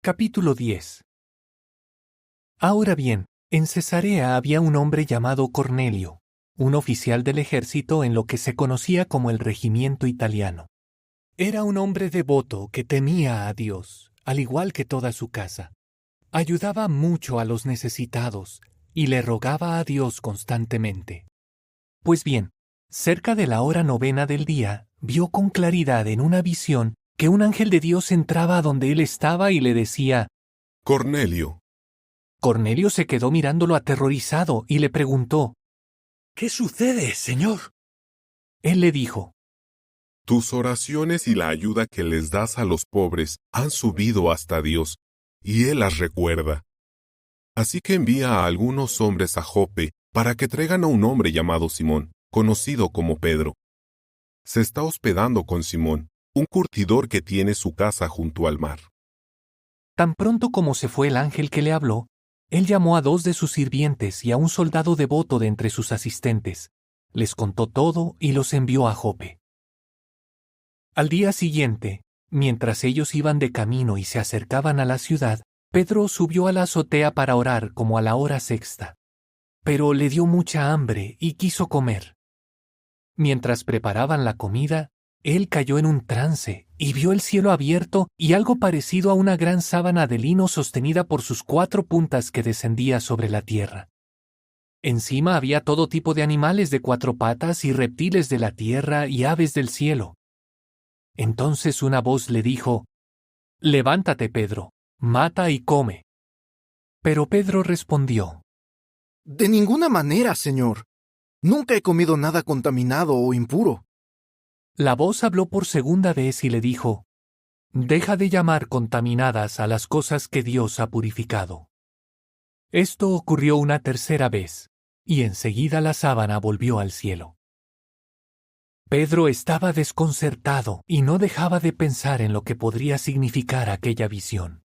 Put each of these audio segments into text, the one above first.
Capítulo 10. Ahora bien, en Cesarea había un hombre llamado Cornelio, un oficial del ejército en lo que se conocía como el regimiento italiano. Era un hombre devoto que temía a Dios, al igual que toda su casa. Ayudaba mucho a los necesitados y le rogaba a Dios constantemente. Pues bien, cerca de la hora 9 del día, vio con claridad en una visión que un ángel de Dios entraba donde él estaba y le decía: Cornelio. Cornelio se quedó mirándolo aterrorizado y le preguntó. ¿Qué sucede, Señor? Él le dijo: Tus oraciones y la ayuda que les das a los pobres han subido hasta Dios, y Él las recuerda. Así que envía a algunos hombres a Jope para que traigan a un hombre llamado Simón, conocido como Pedro. Se está hospedando con Simón, un curtidor que tiene su casa junto al mar. Tan pronto como se fue el ángel que le habló, él llamó a 2 de sus sirvientes y a un soldado devoto de entre sus asistentes. Les contó todo y los envió a Jope. Al día siguiente, mientras ellos iban de camino y se acercaban a la ciudad, Pedro subió a la azotea para orar como a la hora sexta. Pero le dio mucha hambre y quiso comer. Mientras preparaban la comida, él cayó en un trance y vio el cielo abierto y algo parecido a una gran sábana de lino sostenida por sus 4 puntas que descendía sobre la tierra. Encima había todo tipo de animales de 4 patas y reptiles de la tierra y aves del cielo. Entonces una voz le dijo: Levántate, Pedro, mata y come. Pero Pedro respondió: De ninguna manera, Señor. Nunca he comido nada contaminado o impuro. La voz habló por segunda vez y le dijo: Deja de llamar contaminadas a las cosas que Dios ha purificado. Esto ocurrió una tercera vez, y enseguida la sábana volvió al cielo. Pedro estaba desconcertado y no dejaba de pensar en lo que podría significar aquella visión.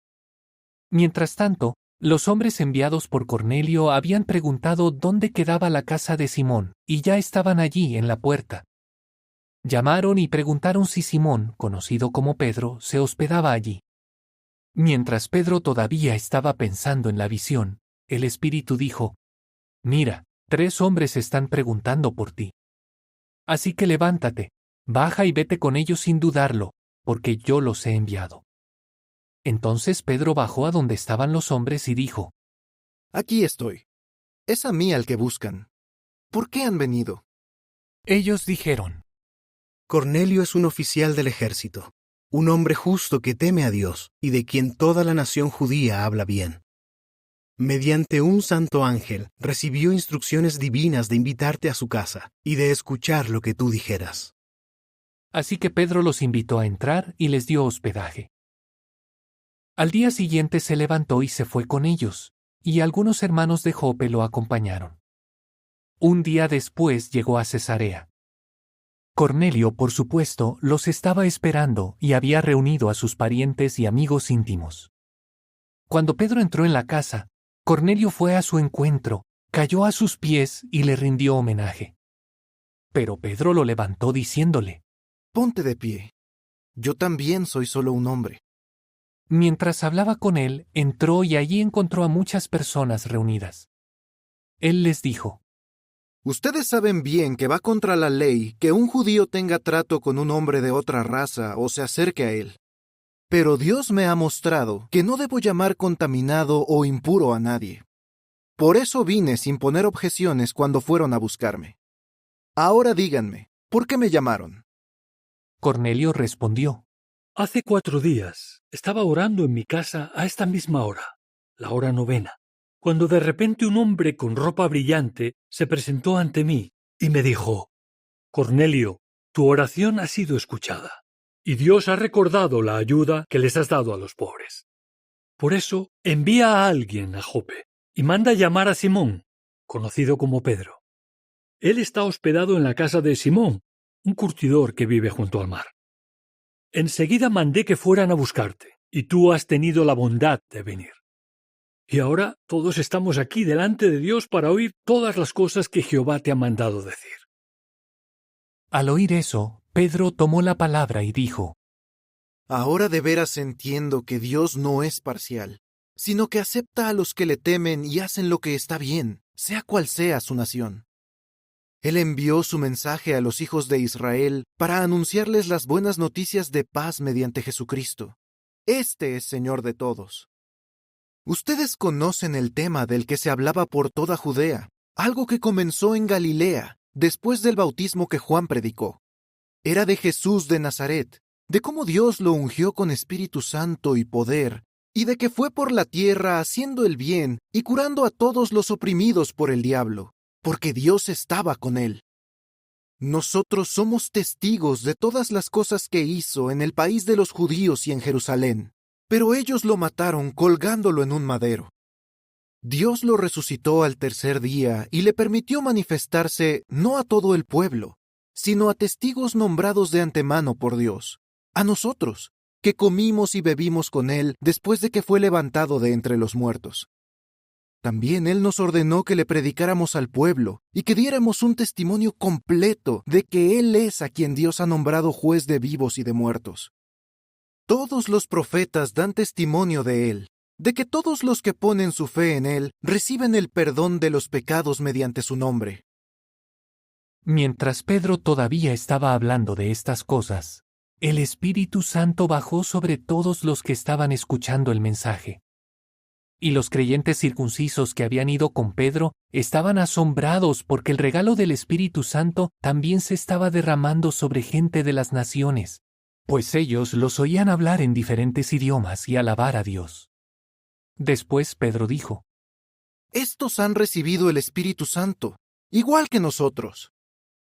Mientras tanto, los hombres enviados por Cornelio habían preguntado dónde quedaba la casa de Simón, y ya estaban allí en la puerta. Llamaron y preguntaron si Simón, conocido como Pedro, se hospedaba allí. Mientras Pedro todavía estaba pensando en la visión, el Espíritu dijo: Mira, 3 hombres están preguntando por ti. Así que levántate, baja y vete con ellos sin dudarlo, porque yo los he enviado. Entonces Pedro bajó a donde estaban los hombres y dijo: Aquí estoy. Es a mí al que buscan. ¿Por qué han venido? Ellos dijeron: Cornelio es un oficial del ejército, un hombre justo que teme a Dios y de quien toda la nación judía habla bien. Mediante un santo ángel recibió instrucciones divinas de invitarte a su casa y de escuchar lo que tú dijeras. Así que Pedro los invitó a entrar y les dio hospedaje. Al día siguiente se levantó y se fue con ellos, y algunos hermanos de Jope lo acompañaron. Un día después llegó a Cesarea. Cornelio, por supuesto, los estaba esperando y había reunido a sus parientes y amigos íntimos. Cuando Pedro entró en la casa, Cornelio fue a su encuentro, cayó a sus pies y le rindió homenaje. Pero Pedro lo levantó diciéndole: Ponte de pie. Yo también soy solo un hombre. Mientras hablaba con él, entró y allí encontró a muchas personas reunidas. Él les dijo: Ustedes saben bien que va contra la ley que un judío tenga trato con un hombre de otra raza o se acerque a él. Pero Dios me ha mostrado que no debo llamar contaminado o impuro a nadie. Por eso vine sin poner objeciones cuando fueron a buscarme. Ahora díganme, ¿por qué me llamaron? Cornelio respondió: Hace 4 días estaba orando en mi casa a esta misma hora, la hora 9, cuando de repente un hombre con ropa brillante se presentó ante mí y me dijo: Cornelio, tu oración ha sido escuchada, y Dios ha recordado la ayuda que les has dado a los pobres. Por eso envía a alguien a Jope y manda llamar a Simón, conocido como Pedro. Él está hospedado en la casa de Simón, un curtidor que vive junto al mar. Enseguida mandé que fueran a buscarte, y tú has tenido la bondad de venir. Y ahora todos estamos aquí delante de Dios para oír todas las cosas que Jehová te ha mandado decir. Al oír eso, Pedro tomó la palabra y dijo: Ahora de veras entiendo que Dios no es parcial, sino que acepta a los que le temen y hacen lo que está bien, sea cual sea su nación. Él envió su mensaje a los hijos de Israel para anunciarles las buenas noticias de paz mediante Jesucristo. Este es Señor de todos. Ustedes conocen el tema del que se hablaba por toda Judea, algo que comenzó en Galilea, después del bautismo que Juan predicó. Era de Jesús de Nazaret, de cómo Dios lo ungió con Espíritu Santo y poder, y de que fue por la tierra haciendo el bien y curando a todos los oprimidos por el diablo, porque Dios estaba con él. Nosotros somos testigos de todas las cosas que hizo en el país de los judíos y en Jerusalén, pero ellos lo mataron colgándolo en un madero. Dios lo resucitó al tercer día y le permitió manifestarse no a todo el pueblo, sino a testigos nombrados de antemano por Dios, a nosotros, que comimos y bebimos con él después de que fue levantado de entre los muertos. También Él nos ordenó que le predicáramos al pueblo y que diéramos un testimonio completo de que Él es a quien Dios ha nombrado juez de vivos y de muertos. Todos los profetas dan testimonio de Él, de que todos los que ponen su fe en Él reciben el perdón de los pecados mediante su nombre. Mientras Pedro todavía estaba hablando de estas cosas, el Espíritu Santo bajó sobre todos los que estaban escuchando el mensaje. Y los creyentes circuncisos que habían ido con Pedro estaban asombrados porque el regalo del Espíritu Santo también se estaba derramando sobre gente de las naciones, pues ellos los oían hablar en diferentes idiomas y alabar a Dios. Después Pedro dijo: Estos han recibido el Espíritu Santo, igual que nosotros.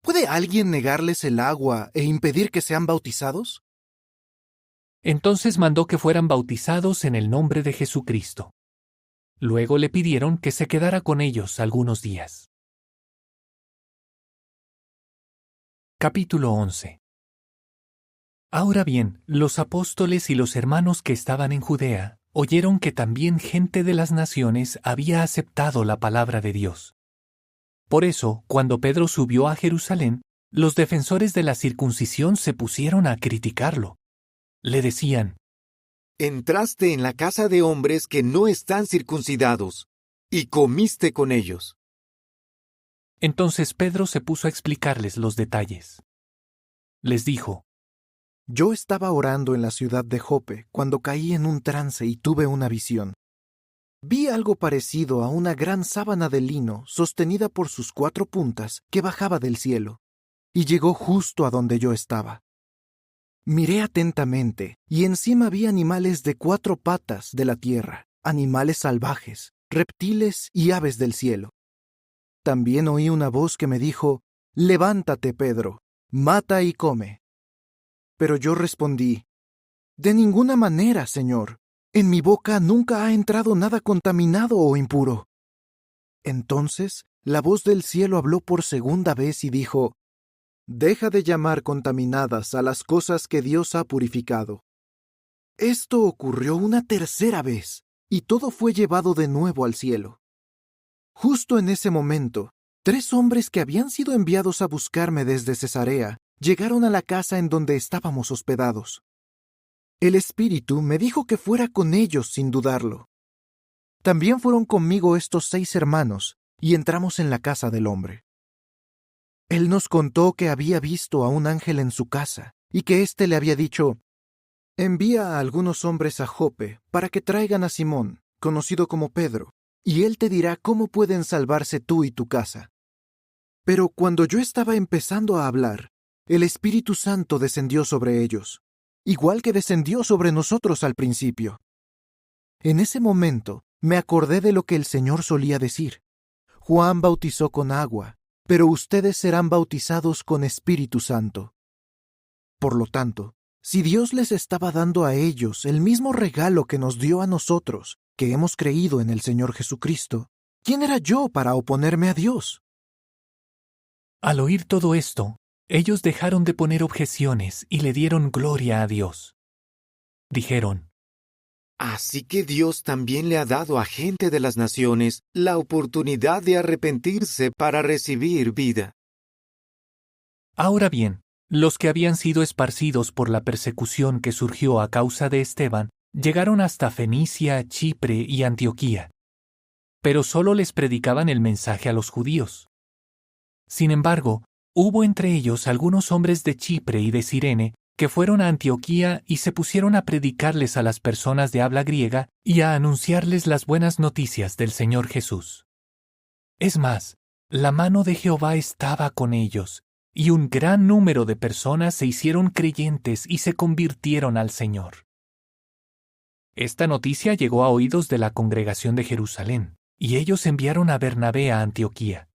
¿Puede alguien negarles el agua e impedir que sean bautizados? Entonces mandó que fueran bautizados en el nombre de Jesucristo. Luego le pidieron que se quedara con ellos algunos días. Capítulo 11. Ahora bien, los apóstoles y los hermanos que estaban en Judea oyeron que también gente de las naciones había aceptado la palabra de Dios. Por eso, cuando Pedro subió a Jerusalén, los defensores de la circuncisión se pusieron a criticarlo. Le decían: Entraste en la casa de hombres que no están circuncidados, y comiste con ellos. Entonces Pedro se puso a explicarles los detalles. Les dijo: Yo estaba orando en la ciudad de Jope cuando caí en un trance y tuve una visión. Vi algo parecido a una gran sábana de lino sostenida por sus 4 puntas que bajaba del cielo, y llegó justo a donde yo estaba. Miré atentamente, y encima vi animales de 4 patas de la tierra, animales salvajes, reptiles y aves del cielo. También oí una voz que me dijo: Levántate, Pedro, mata y come. Pero yo respondí: De ninguna manera, Señor. En mi boca nunca ha entrado nada contaminado o impuro. Entonces la voz del cielo habló por segunda vez y dijo: Deja de llamar contaminadas a las cosas que Dios ha purificado. Esto ocurrió una tercera vez, y todo fue llevado de nuevo al cielo. Justo en ese momento, 3 hombres que habían sido enviados a buscarme desde Cesarea llegaron a la casa en donde estábamos hospedados. El Espíritu me dijo que fuera con ellos sin dudarlo. También fueron conmigo estos 6 hermanos, y entramos en la casa del hombre. Él nos contó que había visto a un ángel en su casa, y que éste le había dicho: Envía a algunos hombres a Jope para que traigan a Simón, conocido como Pedro, y él te dirá cómo pueden salvarse tú y tu casa. Pero cuando yo estaba empezando a hablar, el Espíritu Santo descendió sobre ellos, igual que descendió sobre nosotros al principio. En ese momento me acordé de lo que el Señor solía decir: Juan bautizó con agua, pero ustedes serán bautizados con Espíritu Santo. Por lo tanto, si Dios les estaba dando a ellos el mismo regalo que nos dio a nosotros, que hemos creído en el Señor Jesucristo, ¿quién era yo para oponerme a Dios? Al oír todo esto, ellos dejaron de poner objeciones y le dieron gloria a Dios. Dijeron: Así que Dios también le ha dado a gente de las naciones la oportunidad de arrepentirse para recibir vida. Ahora bien, Los que habían sido esparcidos por la persecución que surgió a causa de Esteban llegaron hasta Fenicia, Chipre y Antioquía, pero solo les predicaban el mensaje a los judíos. Sin embargo, hubo entre ellos algunos hombres de Chipre y de Cirene que fueron a Antioquía y se pusieron a predicarles a las personas de habla griega y a anunciarles las buenas noticias del Señor Jesús. Es más, la mano de Jehová estaba con ellos, y un gran número de personas se hicieron creyentes y se convirtieron al Señor. Esta noticia llegó a oídos de la congregación de Jerusalén, y ellos enviaron a Bernabé a Antioquía.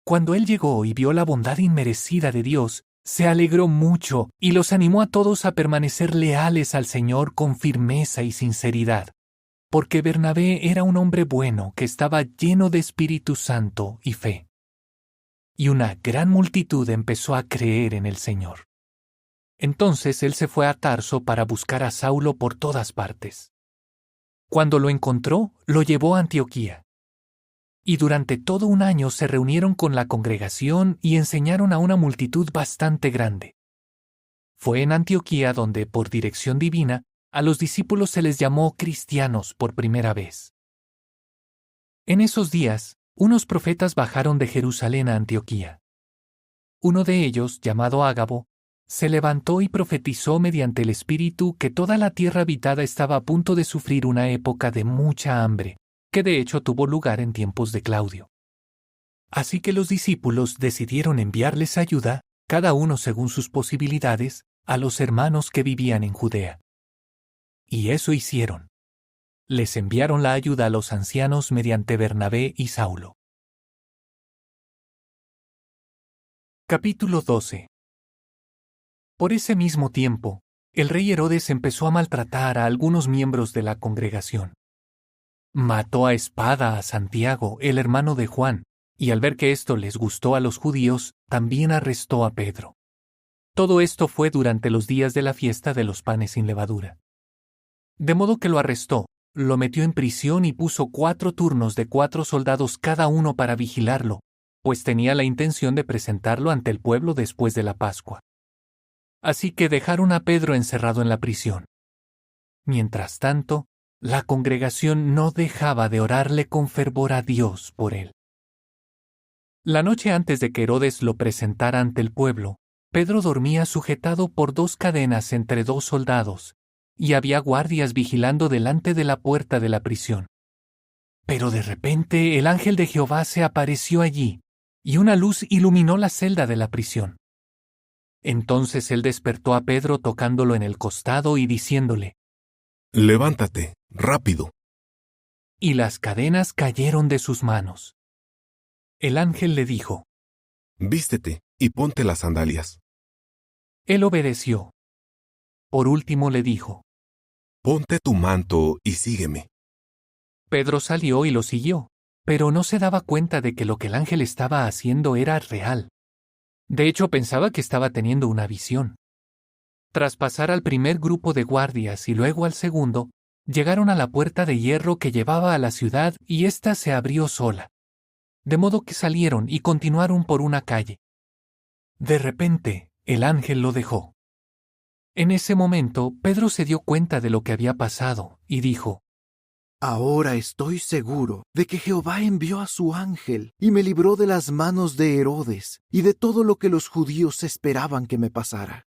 Cuando él llegó y vio la bondad inmerecida de Dios, se alegró mucho y los animó a todos a permanecer leales al Señor con firmeza y sinceridad, porque Bernabé era un hombre bueno que estaba lleno de Espíritu Santo y fe. Y una gran multitud empezó a creer en el Señor. Entonces él se fue a Tarso para buscar a Saulo por todas partes. Cuando lo encontró, lo llevó a Antioquía. Y durante todo un año se reunieron con la congregación y enseñaron a una multitud bastante grande. Fue en Antioquía donde, por dirección divina, a los discípulos se les llamó cristianos por primera vez. En esos días, unos profetas bajaron de Jerusalén a Antioquía. Uno de ellos, llamado Ágabo, se levantó y profetizó mediante el Espíritu que toda la tierra habitada estaba a punto de sufrir una época de mucha hambre, que de hecho tuvo lugar en tiempos de Claudio. Así que los discípulos decidieron enviarles ayuda, cada uno según sus posibilidades, a los hermanos que vivían en Judea. Y eso hicieron. Les enviaron la ayuda a los ancianos mediante Bernabé y Saulo. Capítulo 12. Por ese mismo tiempo, el rey Herodes empezó a maltratar a algunos miembros de la congregación. Mató a espada a Santiago, el hermano de Juan, y al ver que esto les gustó a los judíos, también arrestó a Pedro. Todo esto fue durante los días de la fiesta de los panes sin levadura. De modo que lo arrestó, lo metió en prisión y puso 4 turnos de 4 soldados cada uno para vigilarlo, pues tenía la intención de presentarlo ante el pueblo después de la Pascua. Así que dejaron a Pedro encerrado en la prisión. Mientras tanto, la congregación no dejaba de orarle con fervor a Dios por él. La noche antes de que Herodes lo presentara ante el pueblo, Pedro dormía sujetado por 2 cadenas entre 2 soldados, y había guardias vigilando delante de la puerta de la prisión. Pero de repente el ángel de Jehová se apareció allí, y una luz iluminó la celda de la prisión. Entonces él despertó a Pedro tocándolo en el costado y diciéndole: Levántate, rápido. Y las cadenas cayeron de sus manos. El ángel le dijo: Vístete y ponte las sandalias. Él obedeció. Por último le dijo: Ponte tu manto y sígueme. Pedro salió y lo siguió, pero no se daba cuenta de que lo que el ángel estaba haciendo era real. De hecho, pensaba que estaba teniendo una visión. Tras pasar al primer grupo de guardias y luego al segundo, llegaron a la puerta de hierro que llevaba a la ciudad y ésta se abrió sola. De modo que salieron y continuaron por una calle. De repente, el ángel lo dejó. En ese momento, Pedro se dio cuenta de lo que había pasado y dijo: Ahora estoy seguro de que Jehová envió a su ángel y me libró de las manos de Herodes y de todo lo que los judíos esperaban que me pasara.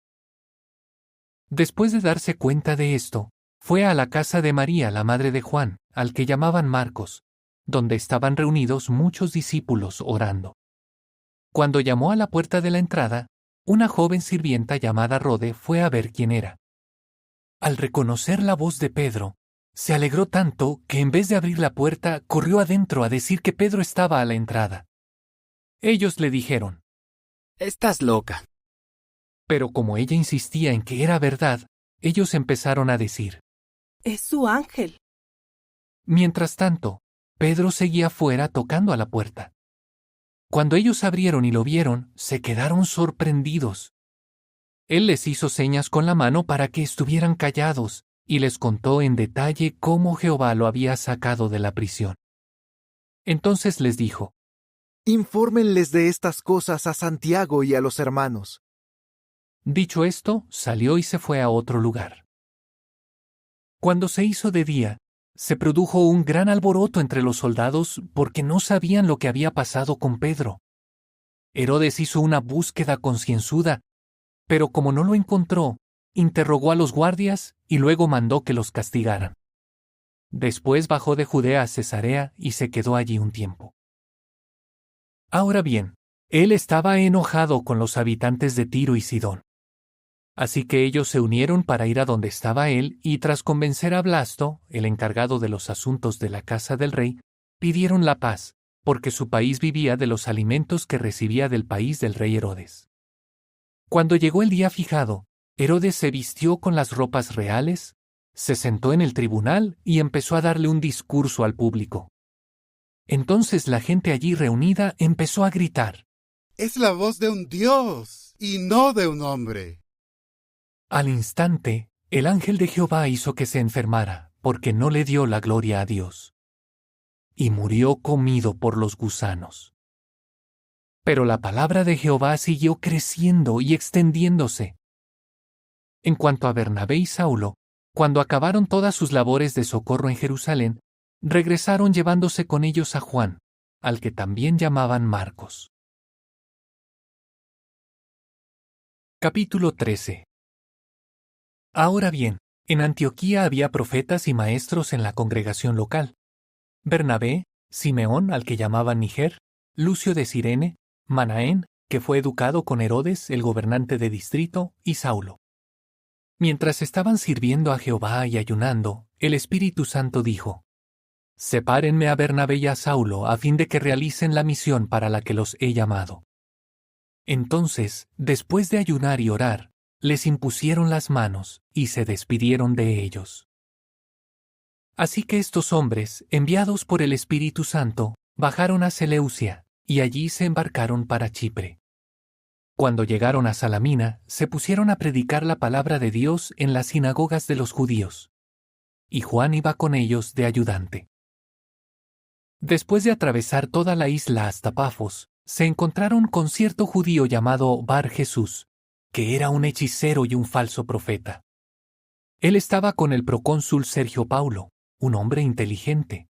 Después de darse cuenta de esto, fue a la casa de María, la madre de Juan, al que llamaban Marcos, donde estaban reunidos muchos discípulos orando. Cuando llamó a la puerta de la entrada, una joven sirvienta llamada Rode fue a ver quién era. Al reconocer la voz de Pedro, se alegró tanto que en vez de abrir la puerta, corrió adentro a decir que Pedro estaba a la entrada. Ellos le dijeron: Estás loca. Pero como ella insistía en que era verdad, ellos empezaron a decir: Es su ángel. Mientras tanto, Pedro seguía fuera tocando a la puerta. Cuando ellos abrieron y lo vieron, se quedaron sorprendidos. Él les hizo señas con la mano para que estuvieran callados y les contó en detalle cómo Jehová lo había sacado de la prisión. Entonces les dijo: Infórmenles de estas cosas a Santiago y a los hermanos. Dicho esto, salió y se fue a otro lugar. Cuando se hizo de día, se produjo un gran alboroto entre los soldados porque no sabían lo que había pasado con Pedro. Herodes hizo una búsqueda concienzuda, pero como no lo encontró, interrogó a los guardias y luego mandó que los castigaran. Después bajó de Judea a Cesarea y se quedó allí un tiempo. Ahora bien, él estaba enojado con los habitantes de Tiro y Sidón. Así que ellos se unieron para ir a donde estaba él y tras convencer a Blasto, el encargado de los asuntos de la casa del rey, pidieron la paz, porque su país vivía de los alimentos que recibía del país del rey Herodes. Cuando llegó el día fijado, Herodes se vistió con las ropas reales, se sentó en el tribunal y empezó a darle un discurso al público. Entonces la gente allí reunida empezó a gritar: Es la voz de un dios y no de un hombre. Al instante, el ángel de Jehová hizo que se enfermara, porque no le dio la gloria a Dios. Y murió comido por los gusanos. Pero la palabra de Jehová siguió creciendo y extendiéndose. En cuanto a Bernabé y Saulo, cuando acabaron todas sus labores de socorro en Jerusalén, regresaron llevándose con ellos a Juan, al que también llamaban Marcos. Capítulo 13. Ahora bien, en Antioquía había profetas y maestros en la congregación local: Bernabé, Simeón, al que llamaban Niger, Lucio de Cirene, Manaén, que fue educado con Herodes, el gobernante de distrito, y Saulo. Mientras estaban sirviendo a Jehová y ayunando, el Espíritu Santo dijo: Sepárenme a Bernabé y a Saulo a fin de que realicen la misión para la que los he llamado. Entonces, después de ayunar y orar, les impusieron las manos y se despidieron de ellos. Así que estos hombres, enviados por el Espíritu Santo, bajaron a Seleucia y allí se embarcaron para Chipre. Cuando llegaron a Salamina, se pusieron a predicar la palabra de Dios en las sinagogas de los judíos. Y Juan iba con ellos de ayudante. Después de atravesar toda la isla hasta Pafos, se encontraron con cierto judío llamado Bar Jesús, que era un hechicero y un falso profeta. Él estaba con el procónsul Sergio Paulo, un hombre inteligente.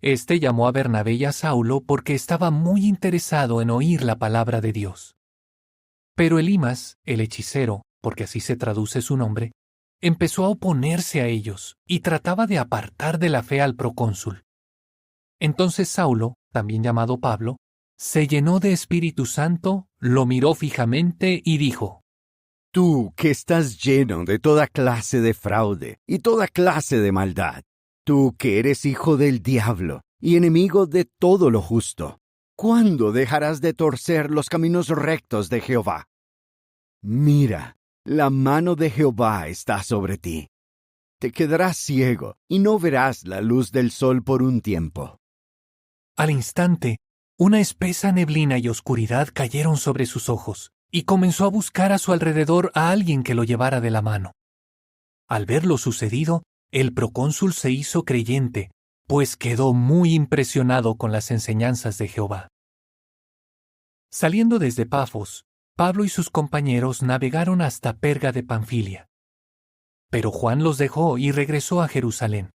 Este llamó a Bernabé y a Saulo porque estaba muy interesado en oír la palabra de Dios. Pero Elimas, el hechicero, porque así se traduce su nombre, empezó a oponerse a ellos y trataba de apartar de la fe al procónsul. Entonces Saulo, también llamado Pablo, se llenó de Espíritu Santo, lo miró fijamente y dijo: Tú que estás lleno de toda clase de fraude y toda clase de maldad, tú que eres hijo del diablo y enemigo de todo lo justo, ¿cuándo dejarás de torcer los caminos rectos de Jehová? Mira, la mano de Jehová está sobre ti. Te quedarás ciego y no verás la luz del sol por un tiempo. Al instante, una espesa neblina y oscuridad cayeron sobre sus ojos, y comenzó a buscar a su alrededor a alguien que lo llevara de la mano. Al ver lo sucedido, el procónsul se hizo creyente, pues quedó muy impresionado con las enseñanzas de Jehová. Saliendo desde Pafos, Pablo y sus compañeros navegaron hasta Perga de Panfilia. Pero Juan los dejó y regresó a Jerusalén.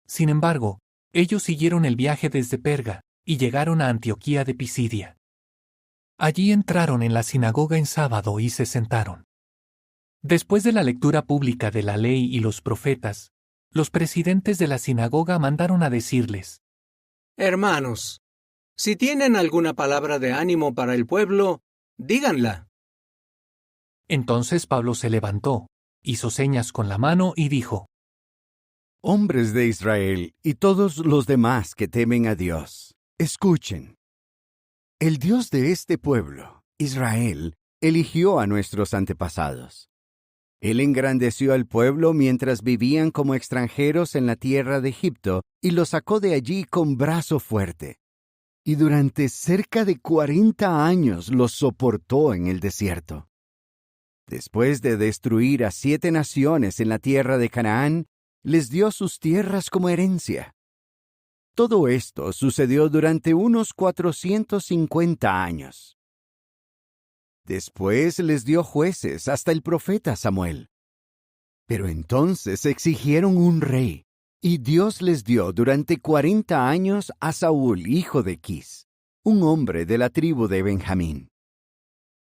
Sin embargo, ellos siguieron el viaje desde Perga y llegaron a Antioquía de Pisidia. Allí entraron en la sinagoga en sábado y se sentaron. Después de la lectura pública de la ley y los profetas, los presidentes de la sinagoga mandaron a decirles: Hermanos, si tienen alguna palabra de ánimo para el pueblo, díganla. Entonces Pablo se levantó, hizo señas con la mano y dijo: Hombres de Israel y todos los demás que temen a Dios, escuchen. El Dios de este pueblo, Israel, eligió a nuestros antepasados. Él engrandeció al pueblo mientras vivían como extranjeros en la tierra de Egipto y los sacó de allí con brazo fuerte. Y durante cerca de 40 años los soportó en el desierto. Después de destruir a 7 naciones en la tierra de Canaán, les dio sus tierras como herencia. Todo esto sucedió durante unos 450 años. Después les dio jueces hasta el profeta Samuel. Pero entonces exigieron un rey, y Dios les dio durante 40 años a Saúl, hijo de Quis, un hombre de la tribu de Benjamín.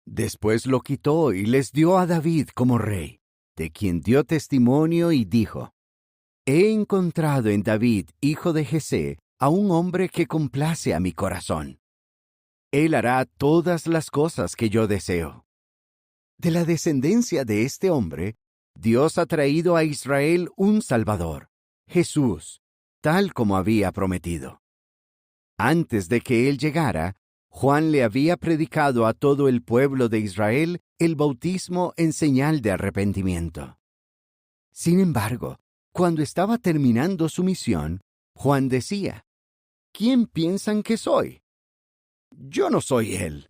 Después lo quitó y les dio a David como rey, de quien dio testimonio y dijo: He encontrado en David, hijo de Jesé, a un hombre que complace a mi corazón. Él hará todas las cosas que yo deseo. De la descendencia de este hombre, Dios ha traído a Israel un Salvador, Jesús, tal como había prometido. Antes de que él llegara, Juan le había predicado a todo el pueblo de Israel el bautismo en señal de arrepentimiento. Sin embargo, cuando estaba terminando su misión, Juan decía: ¿Quién piensan que soy? Yo no soy él.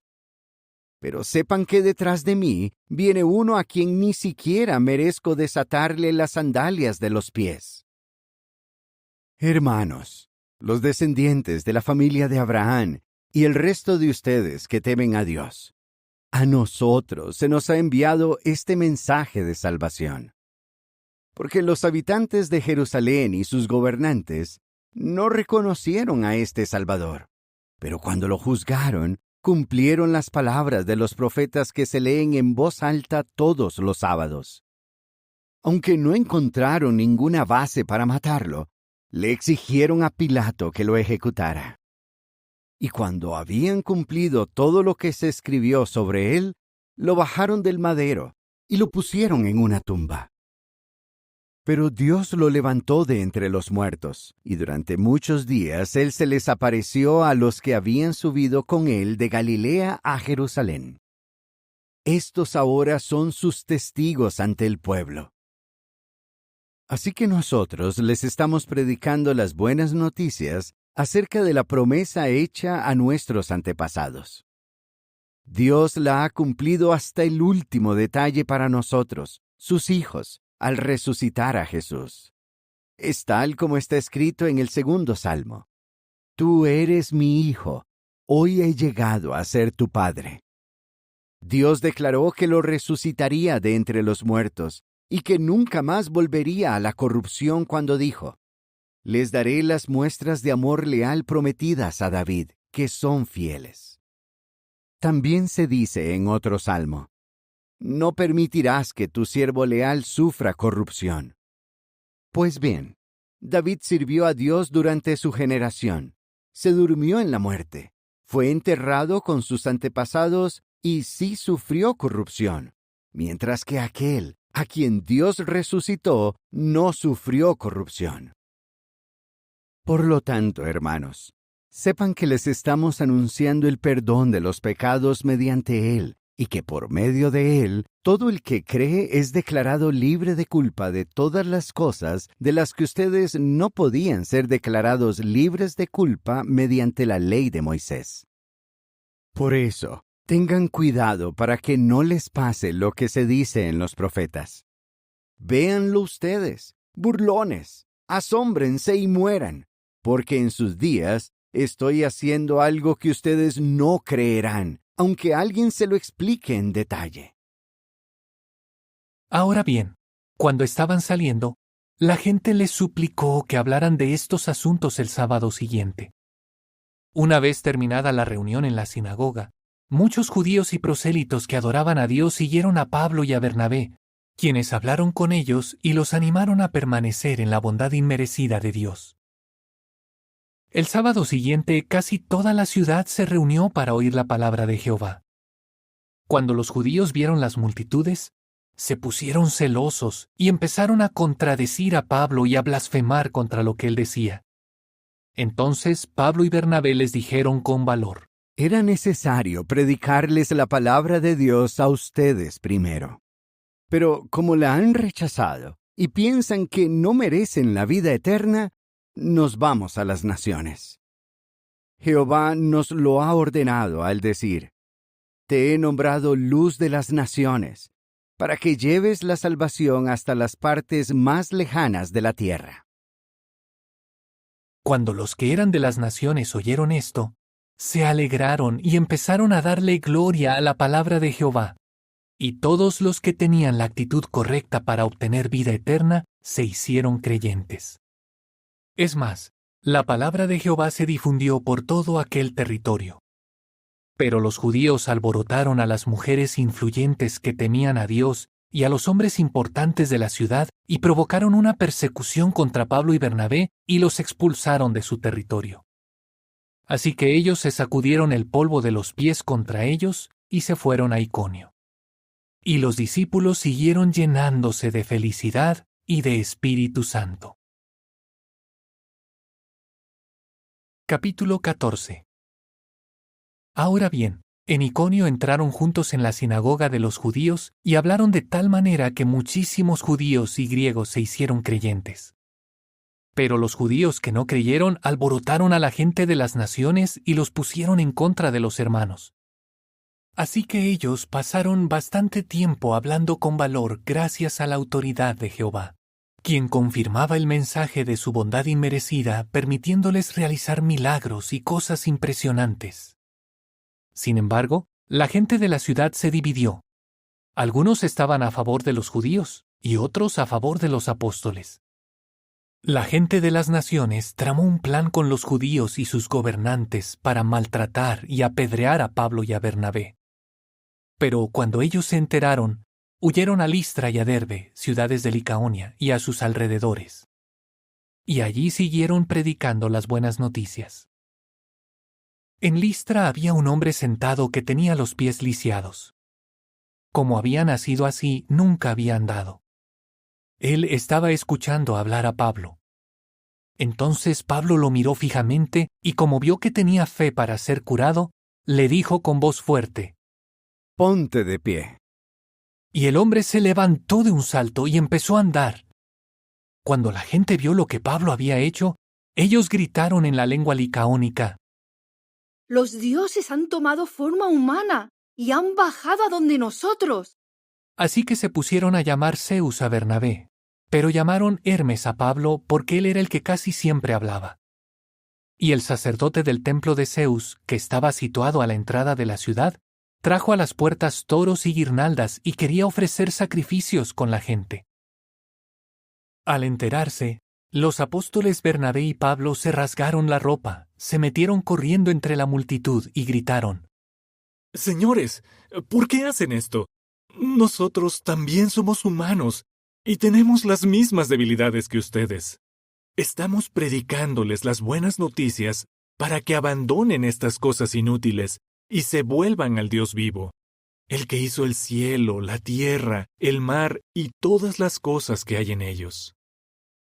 Pero sepan que detrás de mí viene uno a quien ni siquiera merezco desatarle las sandalias de los pies. Hermanos, los descendientes de la familia de Abraham y el resto de ustedes que temen a Dios, a nosotros se nos ha enviado este mensaje de salvación. Porque los habitantes de Jerusalén y sus gobernantes no reconocieron a este Salvador, pero cuando lo juzgaron, cumplieron las palabras de los profetas que se leen en voz alta todos los sábados. Aunque no encontraron ninguna base para matarlo, le exigieron a Pilato que lo ejecutara. Y cuando habían cumplido todo lo que se escribió sobre él, lo bajaron del madero y lo pusieron en una tumba. Pero Dios lo levantó de entre los muertos, y durante muchos días él se les apareció a los que habían subido con él de Galilea a Jerusalén. Estos ahora son sus testigos ante el pueblo. Así que nosotros les estamos predicando las buenas noticias acerca de la promesa hecha a nuestros antepasados. Dios la ha cumplido hasta el último detalle para nosotros, sus hijos, al resucitar a Jesús. Es tal como está escrito en el 2 Salmo: Tú eres mi hijo, hoy he llegado a ser tu padre. Dios declaró que lo resucitaría de entre los muertos y que nunca más volvería a la corrupción cuando dijo: Les daré las muestras de amor leal prometidas a David, que son fieles. También se dice en otro salmo: No permitirás que tu siervo leal sufra corrupción. Pues bien, David sirvió a Dios durante su generación, se durmió en la muerte, fue enterrado con sus antepasados y sí sufrió corrupción, mientras que aquel a quien Dios resucitó no sufrió corrupción. Por lo tanto, hermanos, sepan que les estamos anunciando el perdón de los pecados mediante Él, y que por medio de Él, todo el que cree es declarado libre de culpa de todas las cosas de las que ustedes no podían ser declarados libres de culpa mediante la ley de Moisés. Por eso, tengan cuidado para que no les pase lo que se dice en los profetas. Véanlo ustedes, burlones, asómbrense y mueran, porque en sus días estoy haciendo algo que ustedes no creerán, aunque alguien se lo explique en detalle. Ahora bien, cuando estaban saliendo, la gente les suplicó que hablaran de estos asuntos el sábado siguiente. Una vez terminada la reunión en la sinagoga, muchos judíos y prosélitos que adoraban a Dios siguieron a Pablo y a Bernabé, quienes hablaron con ellos y los animaron a permanecer en la bondad inmerecida de Dios. El sábado siguiente, casi toda la ciudad se reunió para oír la palabra de Jehová. Cuando los judíos vieron las multitudes, se pusieron celosos y empezaron a contradecir a Pablo y a blasfemar contra lo que él decía. Entonces Pablo y Bernabé les dijeron con valor: Era necesario predicarles la palabra de Dios a ustedes primero. Pero como la han rechazado y piensan que no merecen la vida eterna, nos vamos a las naciones. Jehová nos lo ha ordenado al decir: Te he nombrado luz de las naciones, para que lleves la salvación hasta las partes más lejanas de la tierra. Cuando los que eran de las naciones oyeron esto, se alegraron y empezaron a darle gloria a la palabra de Jehová. Y todos los que tenían la actitud correcta para obtener vida eterna se hicieron creyentes. Es más, la palabra de Jehová se difundió por todo aquel territorio. Pero los judíos alborotaron a las mujeres influyentes que temían a Dios y a los hombres importantes de la ciudad y provocaron una persecución contra Pablo y Bernabé y los expulsaron de su territorio. Así que ellos se sacudieron el polvo de los pies contra ellos y se fueron a Iconio. Y los discípulos siguieron llenándose de felicidad y de Espíritu Santo. Capítulo 14. Ahora bien, en Iconio entraron juntos en la sinagoga de los judíos y hablaron de tal manera que muchísimos judíos y griegos se hicieron creyentes. Pero los judíos que no creyeron alborotaron a la gente de las naciones y los pusieron en contra de los hermanos. Así que ellos pasaron bastante tiempo hablando con valor gracias a la autoridad de Jehová, quien confirmaba el mensaje de su bondad inmerecida, permitiéndoles realizar milagros y cosas impresionantes. Sin embargo, la gente de la ciudad se dividió. Algunos estaban a favor de los judíos y otros a favor de los apóstoles. La gente de las naciones tramó un plan con los judíos y sus gobernantes para maltratar y apedrear a Pablo y a Bernabé. Pero cuando ellos se enteraron, huyeron a Listra y a Derbe, ciudades de Licaonia, y a sus alrededores. Y allí siguieron predicando las buenas noticias. En Listra había un hombre sentado que tenía los pies lisiados. Como había nacido así, nunca había andado. Él estaba escuchando hablar a Pablo. Entonces Pablo lo miró fijamente y como vio que tenía fe para ser curado, le dijo con voz fuerte: Ponte de pie. Y el hombre se levantó de un salto y empezó a andar. Cuando la gente vio lo que Pablo había hecho, ellos gritaron en la lengua licaónica: Los dioses han tomado forma humana y han bajado a donde nosotros. Así que se pusieron a llamar Zeus a Bernabé, pero llamaron Hermes a Pablo porque él era el que casi siempre hablaba. Y el sacerdote del templo de Zeus, que estaba situado a la entrada de la ciudad, trajo a las puertas toros y guirnaldas y quería ofrecer sacrificios con la gente. Al enterarse, los apóstoles Bernabé y Pablo se rasgaron la ropa, se metieron corriendo entre la multitud y gritaron: Señores, ¿por qué hacen esto? Nosotros también somos humanos y tenemos las mismas debilidades que ustedes. Estamos predicándoles las buenas noticias para que abandonen estas cosas inútiles y se vuelvan al Dios vivo, el que hizo el cielo, la tierra, el mar y todas las cosas que hay en ellos.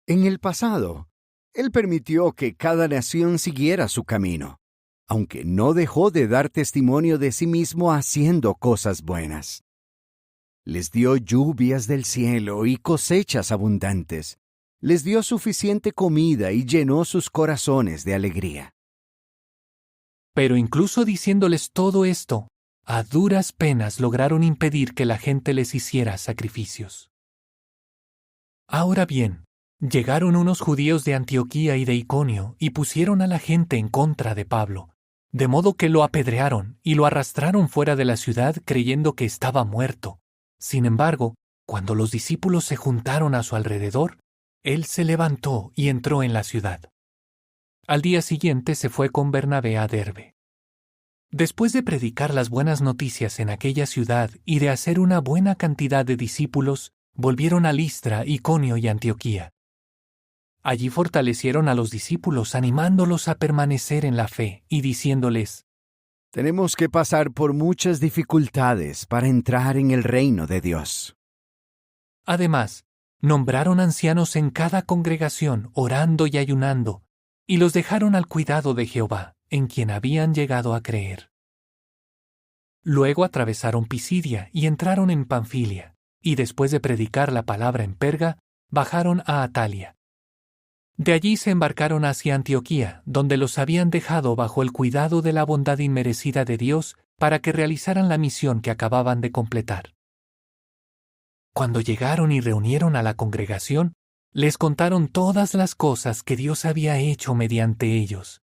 En el pasado, Él permitió que cada nación siguiera su camino, aunque no dejó de dar testimonio de sí mismo haciendo cosas buenas. Les dio lluvias del cielo y cosechas abundantes. Les dio suficiente comida y llenó sus corazones de alegría. Pero incluso diciéndoles todo esto, a duras penas lograron impedir que la gente les hiciera sacrificios. Ahora bien, llegaron unos judíos de Antioquía y de Iconio y pusieron a la gente en contra de Pablo, de modo que lo apedrearon y lo arrastraron fuera de la ciudad creyendo que estaba muerto. Sin embargo, cuando los discípulos se juntaron a su alrededor, él se levantó y entró en la ciudad. Al día siguiente se fue con Bernabé a Derbe. Después de predicar las buenas noticias en aquella ciudad y de hacer una buena cantidad de discípulos, volvieron a Listra, Iconio y Antioquía. Allí fortalecieron a los discípulos, animándolos a permanecer en la fe y diciéndoles: Tenemos que pasar por muchas dificultades para entrar en el reino de Dios. Además, nombraron ancianos en cada congregación, orando y ayunando, y los dejaron al cuidado de Jehová, en quien habían llegado a creer. Luego atravesaron Pisidia y entraron en Panfilia, y después de predicar la palabra en Perga, bajaron a Atalia. De allí se embarcaron hacia Antioquía, donde los habían dejado bajo el cuidado de la bondad inmerecida de Dios para que realizaran la misión que acababan de completar. Cuando llegaron y reunieron a la congregación, les contaron todas las cosas que Dios había hecho mediante ellos.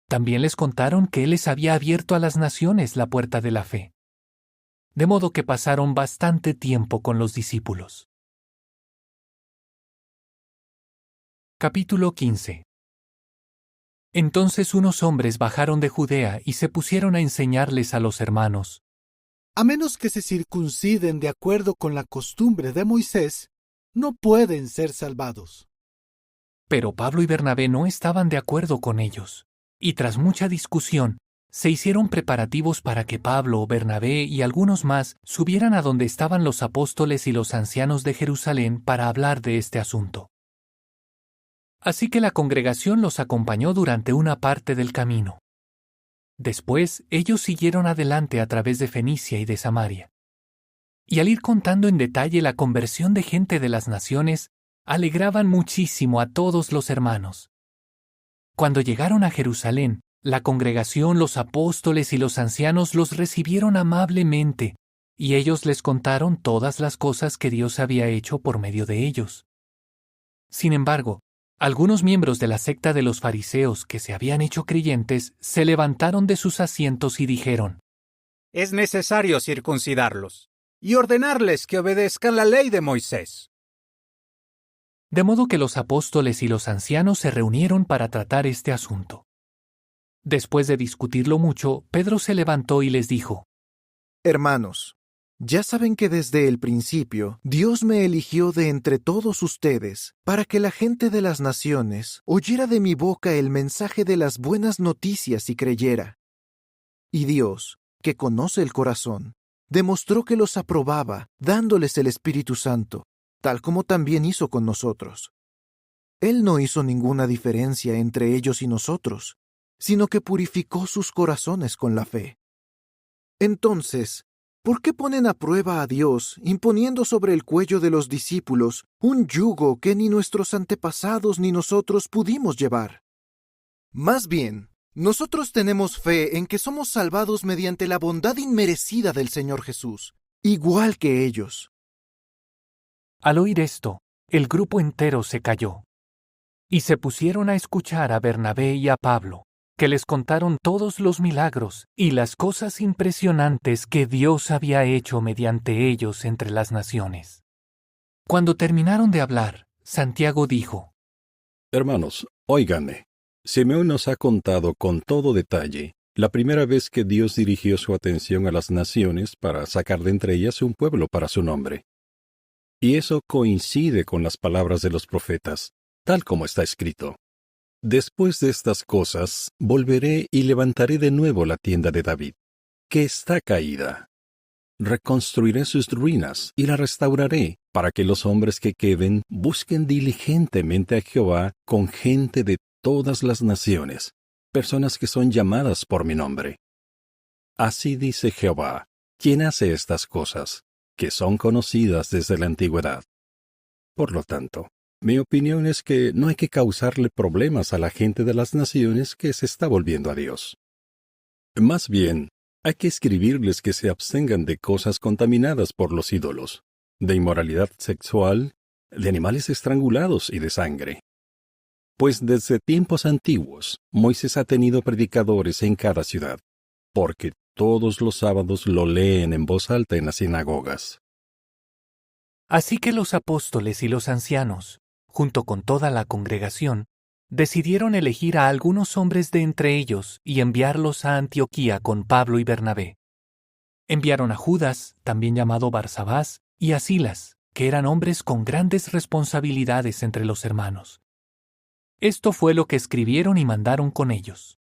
También les contaron que Él les había abierto a las naciones la puerta de la fe. De modo que pasaron bastante tiempo con los discípulos. Capítulo 15. Entonces unos hombres bajaron de Judea y se pusieron a enseñarles a los hermanos: A menos que se circunciden de acuerdo con la costumbre de Moisés, no pueden ser salvados. Pero Pablo y Bernabé no estaban de acuerdo con ellos, y tras mucha discusión, se hicieron preparativos para que Pablo, Bernabé y algunos más subieran a donde estaban los apóstoles y los ancianos de Jerusalén para hablar de este asunto. Así que la congregación los acompañó durante una parte del camino. Después, ellos siguieron adelante a través de Fenicia y de Samaria. Y al ir contando en detalle la conversión de gente de las naciones, alegraban muchísimo a todos los hermanos. Cuando llegaron a Jerusalén, la congregación, los apóstoles y los ancianos los recibieron amablemente, y ellos les contaron todas las cosas que Dios había hecho por medio de ellos. Sin embargo, algunos miembros de la secta de los fariseos que se habían hecho creyentes se levantaron de sus asientos y dijeron: Es necesario circuncidarlos y ordenarles que obedezcan la ley de Moisés. De modo que los apóstoles y los ancianos se reunieron para tratar este asunto. Después de discutirlo mucho, Pedro se levantó y les dijo: Hermanos, ya saben que desde el principio Dios me eligió de entre todos ustedes para que la gente de las naciones oyera de mi boca el mensaje de las buenas noticias y creyera. Y Dios, que conoce el corazón, demostró que los aprobaba, dándoles el Espíritu Santo, tal como también hizo con nosotros. Él no hizo ninguna diferencia entre ellos y nosotros, sino que purificó sus corazones con la fe. Entonces, ¿por qué ponen a prueba a Dios, imponiendo sobre el cuello de los discípulos un yugo que ni nuestros antepasados ni nosotros pudimos llevar? Más bien, nosotros tenemos fe en que somos salvados mediante la bondad inmerecida del Señor Jesús, igual que ellos. Al oír esto, el grupo entero se calló, y se pusieron a escuchar a Bernabé y a Pablo, que les contaron todos los milagros y las cosas impresionantes que Dios había hecho mediante ellos entre las naciones. Cuando terminaron de hablar, Santiago dijo: Hermanos, óiganme. Simeón nos ha contado con todo detalle la primera vez que Dios dirigió su atención a las naciones para sacar de entre ellas un pueblo para su nombre. Y eso coincide con las palabras de los profetas, tal como está escrito: Después de estas cosas, volveré y levantaré de nuevo la tienda de David, que está caída. Reconstruiré sus ruinas y la restauraré, para que los hombres que queden busquen diligentemente a Jehová con gente de todas las naciones, personas que son llamadas por mi nombre. Así dice Jehová, quien hace estas cosas, que son conocidas desde la antigüedad. Por lo tanto, mi opinión es que no hay que causarle problemas a la gente de las naciones que se está volviendo a Dios. Más bien, hay que escribirles que se abstengan de cosas contaminadas por los ídolos, de inmoralidad sexual, de animales estrangulados y de sangre. Pues desde tiempos antiguos, Moisés ha tenido predicadores en cada ciudad, porque todos los sábados lo leen en voz alta en las sinagogas. Así que los apóstoles y los ancianos, junto con toda la congregación, decidieron elegir a algunos hombres de entre ellos y enviarlos a Antioquía con Pablo y Bernabé. Enviaron a Judas, también llamado Barsabás, y a Silas, que eran hombres con grandes responsabilidades entre los hermanos. Esto fue lo que escribieron y mandaron con ellos.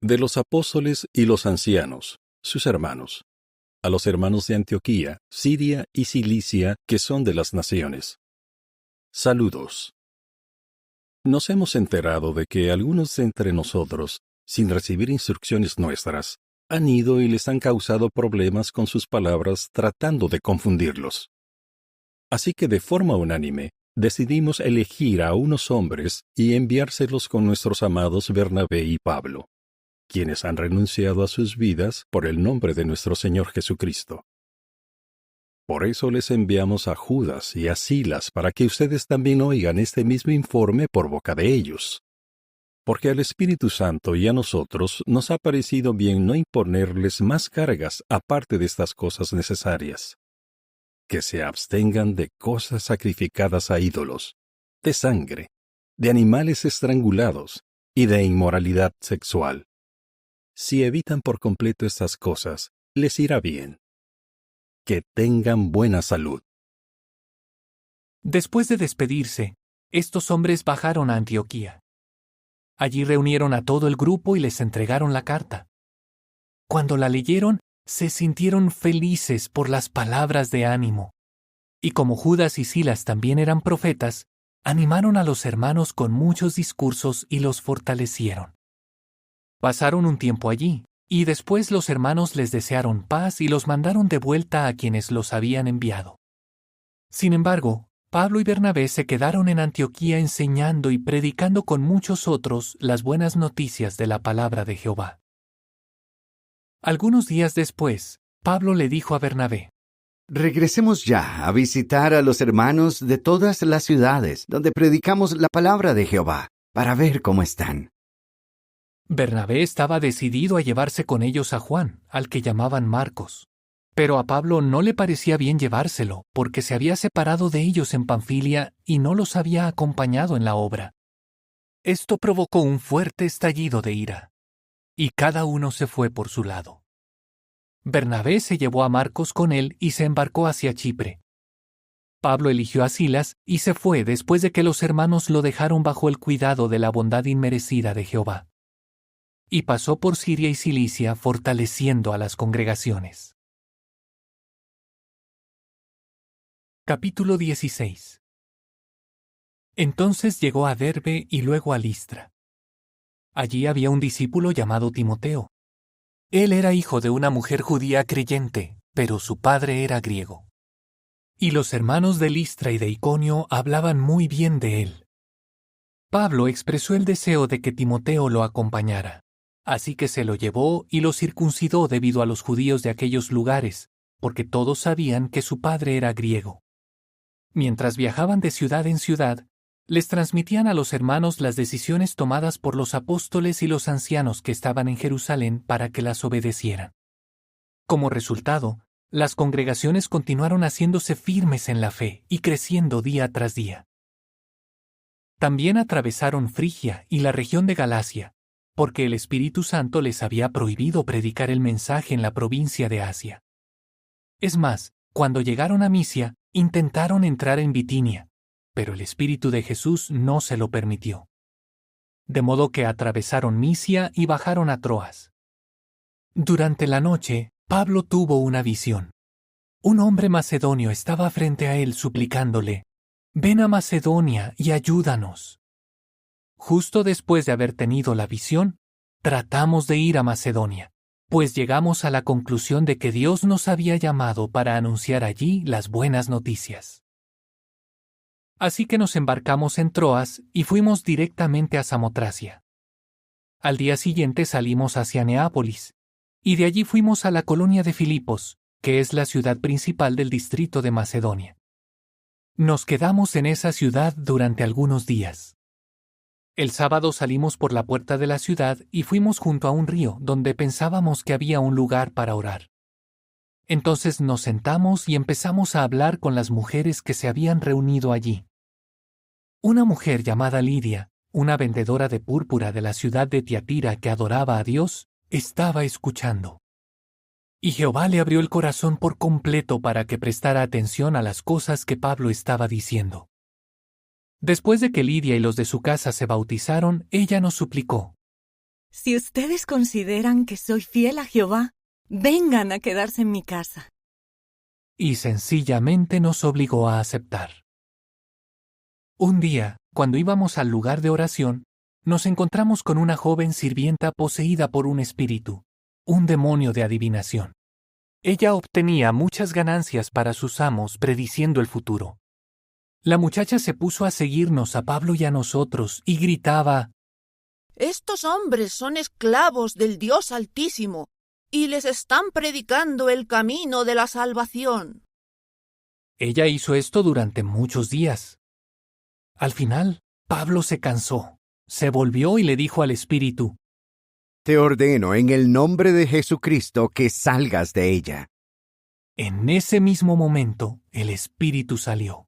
De los apóstoles y los ancianos, sus hermanos, a los hermanos de Antioquía, Siria y Cilicia, que son de las naciones. Saludos. Nos hemos enterado de que algunos de entre nosotros, sin recibir instrucciones nuestras, han ido y les han causado problemas con sus palabras tratando de confundirlos. Así que de forma unánime, decidimos elegir a unos hombres y enviárselos con nuestros amados Bernabé y Pablo, quienes han renunciado a sus vidas por el nombre de nuestro Señor Jesucristo. Por eso les enviamos a Judas y a Silas para que ustedes también oigan este mismo informe por boca de ellos. porque al Espíritu Santo y a nosotros nos ha parecido bien no imponerles más cargas aparte de estas cosas necesarias, que se abstengan de cosas sacrificadas a ídolos, de sangre, de animales estrangulados y de inmoralidad sexual. Si evitan por completo estas cosas, les irá bien. Que tengan buena salud. Después de despedirse, estos hombres bajaron a Antioquía. Allí reunieron a todo el grupo y les entregaron la carta. Cuando la leyeron, se sintieron felices por las palabras de ánimo. Y como Judas y Silas también eran profetas, animaron a los hermanos con muchos discursos y los fortalecieron. Pasaron un tiempo allí, y después los hermanos les desearon paz y los mandaron de vuelta a quienes los habían enviado. Sin embargo, Pablo y Bernabé se quedaron en Antioquía enseñando y predicando con muchos otros las buenas noticias de la palabra de Jehová. Algunos días después, Pablo le dijo a Bernabé: Regresemos ya a visitar a los hermanos de todas las ciudades donde predicamos la palabra de Jehová, para ver cómo están. Bernabé estaba decidido a llevarse con ellos a Juan, al que llamaban Marcos. Pero a Pablo no le parecía bien llevárselo, porque se había separado de ellos en Panfilia y no los había acompañado en la obra. Esto provocó un fuerte estallido de ira, y cada uno se fue por su lado. Bernabé se llevó a Marcos con él y se embarcó hacia Chipre. Pablo eligió a Silas y se fue después de que los hermanos lo dejaron bajo el cuidado de la bondad inmerecida de Jehová. Y pasó por Siria y Cilicia fortaleciendo a las congregaciones. Capítulo 16. Entonces llegó a Derbe y luego a Listra. Allí había un discípulo llamado Timoteo. Él era hijo de una mujer judía creyente, pero su padre era griego. Y los hermanos de Listra y de Iconio hablaban muy bien de él. Pablo expresó el deseo de que Timoteo lo acompañara, así que se lo llevó y lo circuncidó debido a los judíos de aquellos lugares, porque todos sabían que su padre era griego. Mientras viajaban de ciudad en ciudad, les transmitían a los hermanos las decisiones tomadas por los apóstoles y los ancianos que estaban en Jerusalén para que las obedecieran. Como resultado, las congregaciones continuaron haciéndose firmes en la fe y creciendo día tras día. También atravesaron Frigia y la región de Galacia, porque el Espíritu Santo les había prohibido predicar el mensaje en la provincia de Asia. Es más, cuando llegaron a Misia, intentaron entrar en Bitinia, pero el Espíritu de Jesús no se lo permitió. De modo que atravesaron Misia y bajaron a Troas. Durante la noche, Pablo tuvo una visión. Un hombre macedonio estaba frente a él suplicándole: «Ven a Macedonia y ayúdanos». Justo después de haber tenido la visión, tratamos de ir a Macedonia, pues llegamos a la conclusión de que Dios nos había llamado para anunciar allí las buenas noticias. Así que nos embarcamos en Troas y fuimos directamente a Samotracia. Al día siguiente salimos hacia Neápolis, y de allí fuimos a la colonia de Filipos, que es la ciudad principal del distrito de Macedonia. Nos quedamos en esa ciudad durante algunos días. El sábado salimos por la puerta de la ciudad y fuimos junto a un río donde pensábamos que había un lugar para orar. Entonces nos sentamos y empezamos a hablar con las mujeres que se habían reunido allí. Una mujer llamada Lidia, una vendedora de púrpura de la ciudad de Tiatira que adoraba a Dios, estaba escuchando. Y Jehová le abrió el corazón por completo para que prestara atención a las cosas que Pablo estaba diciendo. Después de que Lidia y los de su casa se bautizaron, ella nos suplicó: «Si ustedes consideran que soy fiel a Jehová, vengan a quedarse en mi casa». Y sencillamente nos obligó a aceptar. Un día, cuando íbamos al lugar de oración, nos encontramos con una joven sirvienta poseída por un espíritu, un demonio de adivinación. Ella obtenía muchas ganancias para sus amos prediciendo el futuro. La muchacha se puso a seguirnos a Pablo y a nosotros y gritaba: «Estos hombres son esclavos del Dios Altísimo y les están predicando el camino de la salvación». Ella hizo esto durante muchos días. Al final, Pablo se cansó, se volvió y le dijo al espíritu: Te ordeno en el nombre de Jesucristo que salgas de ella. En ese mismo momento, el espíritu salió.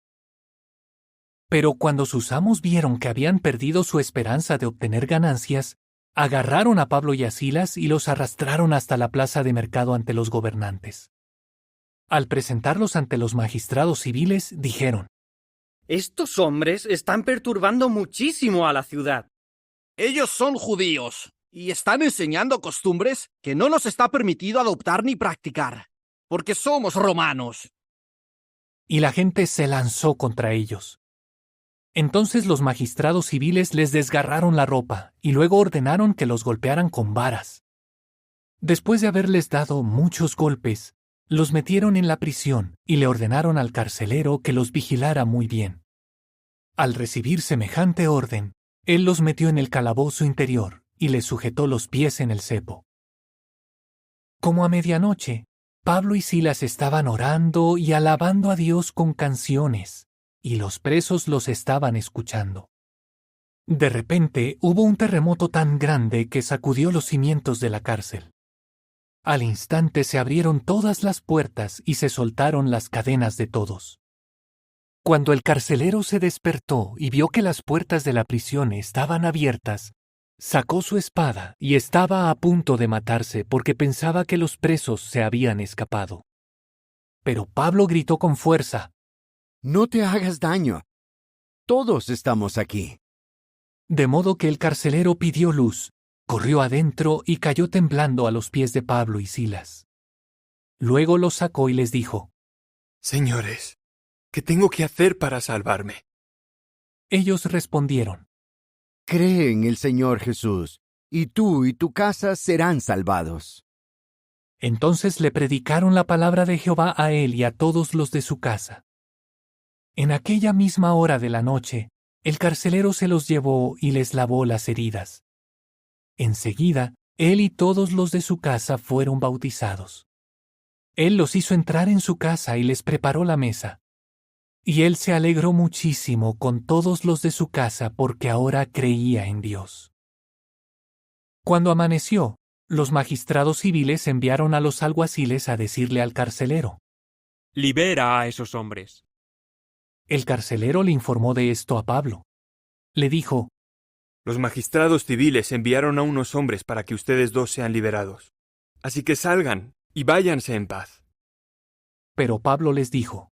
Pero cuando sus amos vieron que habían perdido su esperanza de obtener ganancias, agarraron a Pablo y a Silas y los arrastraron hasta la plaza de mercado ante los gobernantes. Al presentarlos ante los magistrados civiles, dijeron: Estos hombres están perturbando muchísimo a la ciudad. Ellos son judíos y están enseñando costumbres que no nos está permitido adoptar ni practicar, porque somos romanos. Y la gente se lanzó contra ellos. Entonces los magistrados civiles les desgarraron la ropa y luego ordenaron que los golpearan con varas. Después de haberles dado muchos golpes, los metieron en la prisión y le ordenaron al carcelero que los vigilara muy bien. Al recibir semejante orden, él los metió en el calabozo interior y les sujetó los pies en el cepo. Como a medianoche, Pablo y Silas estaban orando y alabando a Dios con canciones, y los presos los estaban escuchando. De repente hubo un terremoto tan grande que sacudió los cimientos de la cárcel. Al instante se abrieron todas las puertas y se soltaron las cadenas de todos. Cuando el carcelero se despertó y vio que las puertas de la prisión estaban abiertas, sacó su espada y estaba a punto de matarse porque pensaba que los presos se habían escapado. Pero Pablo gritó con fuerza: No te hagas daño. Todos estamos aquí. De modo que el carcelero pidió luz, corrió adentro y cayó temblando a los pies de Pablo y Silas. Luego los sacó y les dijo: Señores, ¿qué tengo que hacer para salvarme? Ellos respondieron: Cree en el Señor Jesús, y tú y tu casa serán salvados. Entonces le predicaron la palabra de Jehová a él y a todos los de su casa. En aquella misma hora de la noche, el carcelero se los llevó y les lavó las heridas. Enseguida, él y todos los de su casa fueron bautizados. Él los hizo entrar en su casa y les preparó la mesa. Y él se alegró muchísimo con todos los de su casa porque ahora creía en Dios. Cuando amaneció, los magistrados civiles enviaron a los alguaciles a decirle al carcelero: Libera a esos hombres. El carcelero le informó de esto a Pablo. Le dijo: Los magistrados civiles enviaron a unos hombres para que ustedes dos sean liberados. Así que salgan y váyanse en paz. Pero Pablo les dijo: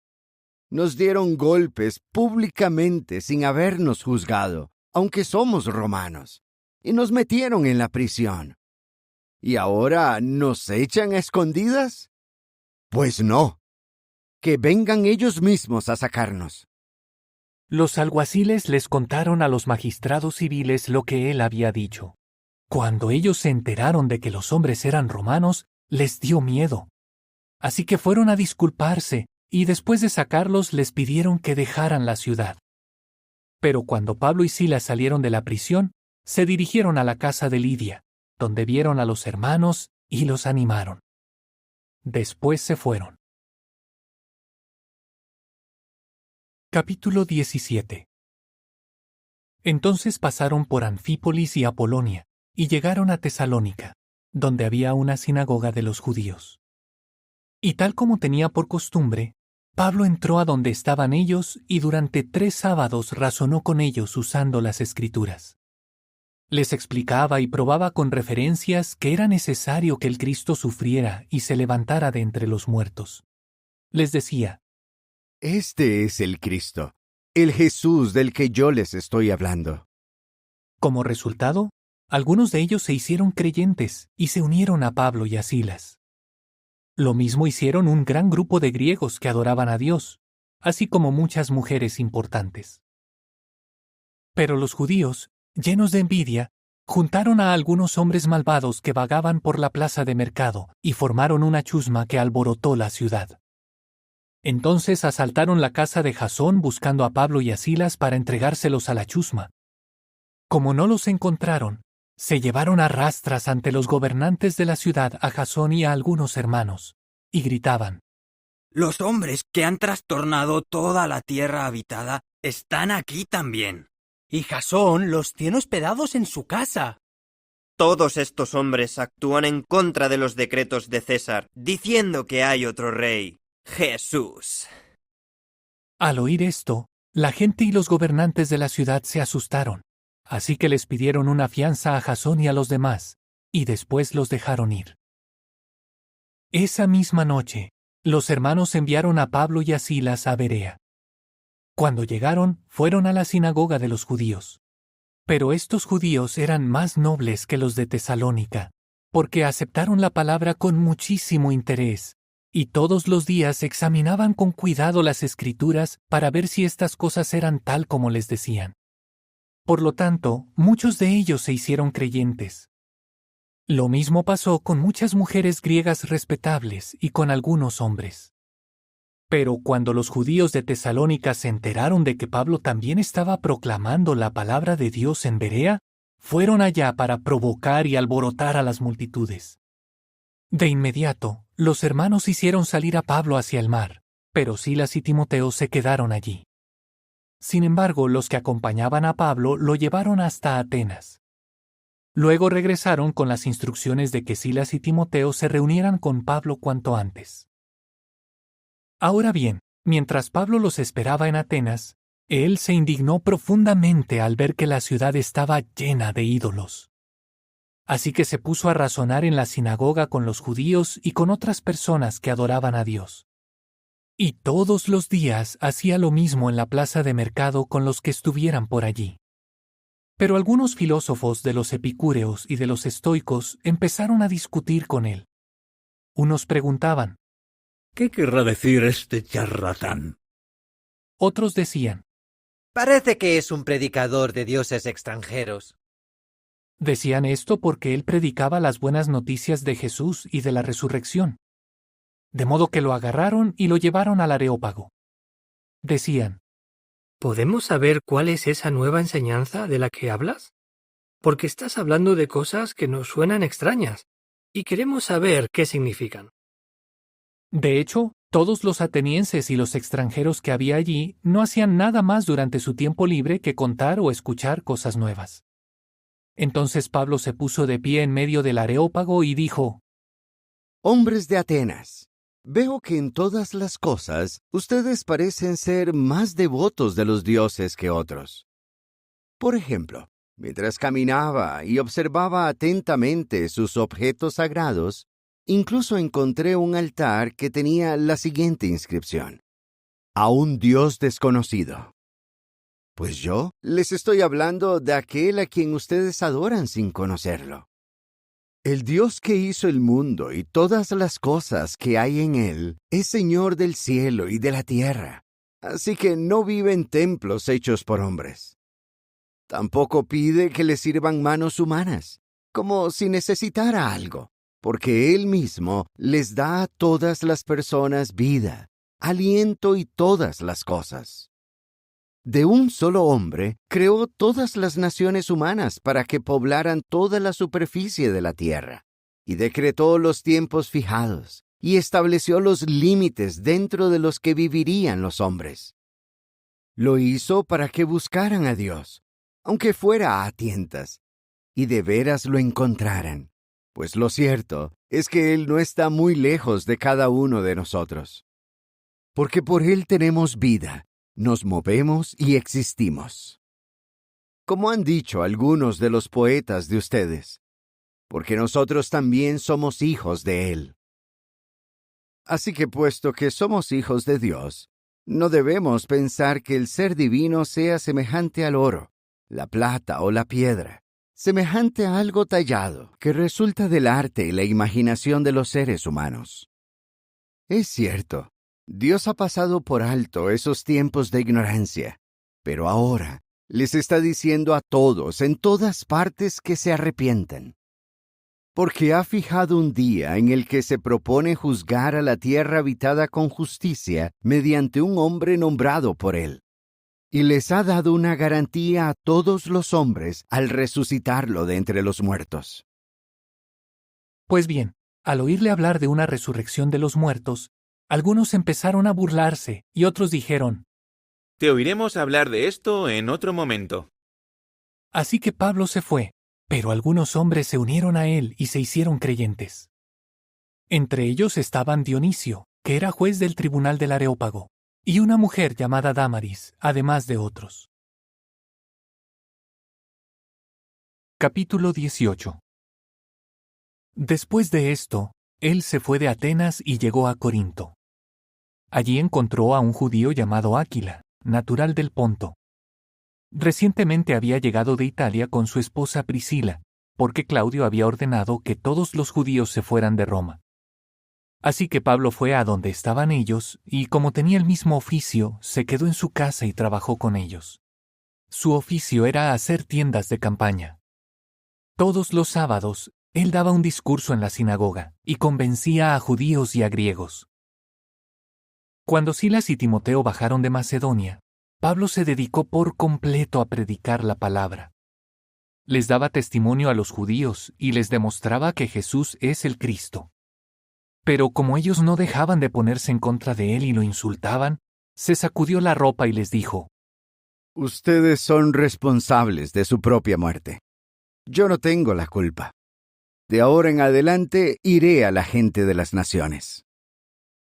Nos dieron golpes públicamente sin habernos juzgado, aunque somos romanos, y nos metieron en la prisión. ¿Y ahora nos echan a escondidas? Pues no. Que vengan ellos mismos a sacarnos. Los alguaciles les contaron a los magistrados civiles lo que él había dicho. Cuando ellos se enteraron de que los hombres eran romanos, les dio miedo. Así que fueron a disculparse, y después de sacarlos les pidieron que dejaran la ciudad. Pero cuando Pablo y Silas salieron de la prisión, se dirigieron a la casa de Lidia, donde vieron a los hermanos y los animaron. Después se fueron. Capítulo 17. Entonces pasaron por Anfípolis y Apolonia, y llegaron a Tesalónica, donde había una sinagoga de los judíos. Y tal como tenía por costumbre, Pablo entró a donde estaban ellos y durante 3 sábados razonó con ellos usando las Escrituras. Les explicaba y probaba con referencias que era necesario que el Cristo sufriera y se levantara de entre los muertos. Les decía: Este es el Cristo, el Jesús del que yo les estoy hablando. Como resultado, algunos de ellos se hicieron creyentes y se unieron a Pablo y a Silas. Lo mismo hicieron un gran grupo de griegos que adoraban a Dios, así como muchas mujeres importantes. Pero los judíos, llenos de envidia, juntaron a algunos hombres malvados que vagaban por la plaza de mercado y formaron una chusma que alborotó la ciudad. Entonces asaltaron la casa de Jasón buscando a Pablo y a Silas para entregárselos a la chusma. Como no los encontraron, se llevaron a rastras ante los gobernantes de la ciudad a Jasón y a algunos hermanos, y gritaban: Los hombres que han trastornado toda la tierra habitada están aquí también, Y Jasón los tiene hospedados en su casa. Todos estos hombres actúan en contra de los decretos de César, diciendo que hay otro rey, Jesús. Al oír esto, la gente y los gobernantes de la ciudad se asustaron, así que les pidieron una fianza a Jasón y a los demás, y después los dejaron ir. Esa misma noche, los hermanos enviaron a Pablo y a Silas a Berea. Cuando llegaron, fueron a la sinagoga de los judíos. Pero estos judíos eran más nobles que los de Tesalónica, porque aceptaron la palabra con muchísimo interés, y todos los días examinaban con cuidado las Escrituras para ver si estas cosas eran tal como les decían. Por lo tanto, muchos de ellos se hicieron creyentes. Lo mismo pasó con muchas mujeres griegas respetables y con algunos hombres. Pero cuando los judíos de Tesalónica se enteraron de que Pablo también estaba proclamando la palabra de Dios en Berea, fueron allá para provocar y alborotar a las multitudes. De inmediato, los hermanos hicieron salir a Pablo hacia el mar, pero Silas y Timoteo se quedaron allí. Sin embargo, los que acompañaban a Pablo lo llevaron hasta Atenas. Luego regresaron con las instrucciones de que Silas y Timoteo se reunieran con Pablo cuanto antes. Ahora bien, mientras Pablo los esperaba en Atenas, él se indignó profundamente al ver que la ciudad estaba llena de ídolos. Así que se puso a razonar en la sinagoga con los judíos y con otras personas que adoraban a Dios. Y todos los días hacía lo mismo en la plaza de mercado con los que estuvieran por allí. Pero algunos filósofos de los epicúreos y de los estoicos empezaron a discutir con él. Unos preguntaban, ¿qué querrá decir este charlatán? Otros decían, parece que es un predicador de dioses extranjeros. Decían esto porque él predicaba las buenas noticias de Jesús y de la resurrección. De modo que lo agarraron y lo llevaron al Areópago. Decían, ¿podemos saber cuál es esa nueva enseñanza de la que hablas? Porque estás hablando de cosas que nos suenan extrañas, y queremos saber qué significan. De hecho, todos los atenienses y los extranjeros que había allí no hacían nada más durante su tiempo libre que contar o escuchar cosas nuevas. Entonces Pablo se puso de pie en medio del Areópago y dijo, Hombres de Atenas, veo que en todas las cosas ustedes parecen ser más devotos de los dioses que otros. Por ejemplo, mientras caminaba y observaba atentamente sus objetos sagrados, incluso encontré un altar que tenía la siguiente inscripción: a un Dios desconocido. Pues yo les estoy hablando de aquel a quien ustedes adoran sin conocerlo. El Dios que hizo el mundo y todas las cosas que hay en él es Señor del cielo y de la tierra, así que no vive en templos hechos por hombres. Tampoco pide que le sirvan manos humanas, como si necesitara algo, porque Él mismo les da a todas las personas vida, aliento y todas las cosas. De un solo hombre creó todas las naciones humanas para que poblaran toda la superficie de la tierra, y decretó los tiempos fijados, y estableció los límites dentro de los que vivirían los hombres. Lo hizo para que buscaran a Dios, aunque fuera a tientas, y de veras lo encontraran, pues lo cierto es que Él no está muy lejos de cada uno de nosotros. Porque por Él tenemos vida, nos movemos y existimos. Como han dicho algunos de los poetas de ustedes, porque nosotros también somos hijos de Él. Así que puesto que somos hijos de Dios, no debemos pensar que el ser divino sea semejante al oro, la plata o la piedra, semejante a algo tallado que resulta del arte y la imaginación de los seres humanos. Es cierto, Dios ha pasado por alto esos tiempos de ignorancia, pero ahora les está diciendo a todos en todas partes que se arrepientan. Porque ha fijado un día en el que se propone juzgar a la tierra habitada con justicia mediante un hombre nombrado por Él. Y les ha dado una garantía a todos los hombres al resucitarlo de entre los muertos. Pues bien, al oírle hablar de una resurrección de los muertos, algunos empezaron a burlarse y otros dijeron, te oiremos hablar de esto en otro momento. Así que Pablo se fue, pero algunos hombres se unieron a él y se hicieron creyentes. Entre ellos estaban Dionisio, que era juez del tribunal del Areópago, y una mujer llamada Dámaris, además de otros. Capítulo 18. Después de esto, él se fue de Atenas y llegó a Corinto. Allí encontró a un judío llamado Áquila, natural del Ponto. Recientemente había llegado de Italia con su esposa Priscila, porque Claudio había ordenado que todos los judíos se fueran de Roma. Así que Pablo fue a donde estaban ellos, y como tenía el mismo oficio, se quedó en su casa y trabajó con ellos. Su oficio era hacer tiendas de campaña. Todos los sábados, él daba un discurso en la sinagoga, y convencía a judíos y a griegos. Cuando Silas y Timoteo bajaron de Macedonia, Pablo se dedicó por completo a predicar la palabra. Les daba testimonio a los judíos y les demostraba que Jesús es el Cristo. Pero como ellos no dejaban de ponerse en contra de él y lo insultaban, se sacudió la ropa y les dijo: Ustedes son responsables de su propia muerte. Yo no tengo la culpa. De ahora en adelante iré a la gente de las naciones.